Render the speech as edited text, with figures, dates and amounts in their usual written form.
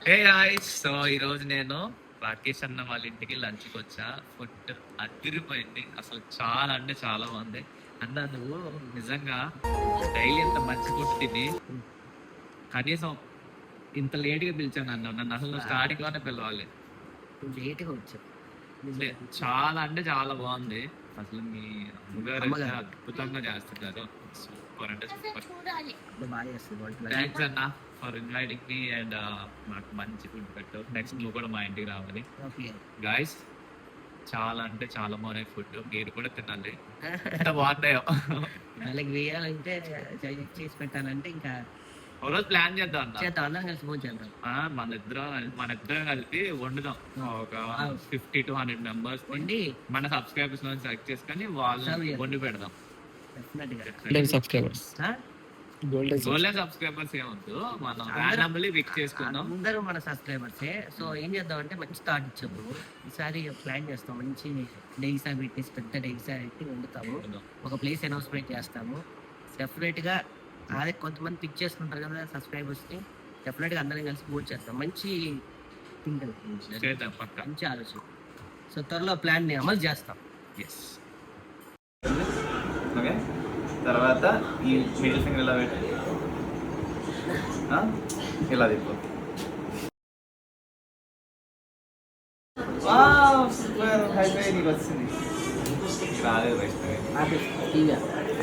Hey guys, so ఈరోజు నేను రాకేష్ అన్న వాళ్ళ ఇంటికి లంచ్కి వచ్చా. ఫుడ్ అదిరిపోయింది, అసలు చాలా అంటే చాలా బాగుంది. అన్న నువ్వు నిజంగా డైలీ ఇంత మంచి ఫుడ్ తిని కనీసం ఇంత లేట్గా పిలిచాను అన్న. నన్ను అసలు స్టార్టింగ్ లోనే పిలవాలి. లేట్గా వచ్చావు. చాలా అంటే చాలా బాగుంది. అసలు మీ అమ్మగారు అయితే అద్భుతంగా చేస్తున్నారు. సూపర్ అంటే సూపర్. బాగా చేస్తుంది. థ్యాంక్స్ అన్న ఫర్ ఇన్వైటింగ్ మీ అండ్ నాకు మంచి ఫుడ్ పెట్టు. నెక్స్ట్ నువ్వు కూడా మా ఇంటికి రావాలి. గాయస్, చాలా అంటే చాలా బాగున్నాయి ఫుడ్. మీరు కూడా తినాలి, ఎంత బాగున్నాయో. వాళ్ళకి వేయాలంటే చేసి పెట్టాలంటే ఇంకా ఒక రోజు ప్లాన్ చేద్దాం అన్న. చేద్దాం, అందరం కలిసి ఫోన్ చేద్దాం. మన ఇద్దరం కలిపి వండుదాం. ఒక 50 to 100 మెంబర్స్ వండి మన సబ్స్క్రైబర్స్ నుంచి సెలెక్ట్ చేసుకొని వాళ్ళు వండి పెడదాం. డెఫినెట్ సబ్స్క్రైబర్స్ గోల్డెన్ సబ్స్క్రైబర్స్ ఏమొద్దు, మనం randomly పిక్ చేసుకుందాం. అందరూ మన సబ్స్క్రైబర్సే. సో ఏం చేద్దాం అంటే మంచి థాట్ ఇచ్చాము. ఈసారి ప్లాన్ చేస్తాం, మంచి డైసా పెట్టేసి పెద్ద డైసా పెట్టి వండుతాము. ఒక ప్లేస్ అనౌన్స్మెంట్ చేస్తాము. డెఫినెట్గా అదే కొంతమంది పిక్ చేసుకుంటారు కదా సబ్స్క్రైబర్స్ని. డెఫినెట్గా అందరం కలిసి పోట్ చేస్తాం. మంచి మంచి ఆలోచన. సో త్వరలో ప్లాన్ని అమలు చేస్తాం. ఎస్. ఓకే, తర్వాత ఈ మిడిల్ ఫింగర్ ఇలా పెట్టి ఇలా తిప్పు. సూపర్, హైఫై నీకు వచ్చింది. రాలేదు వైష్ణవి.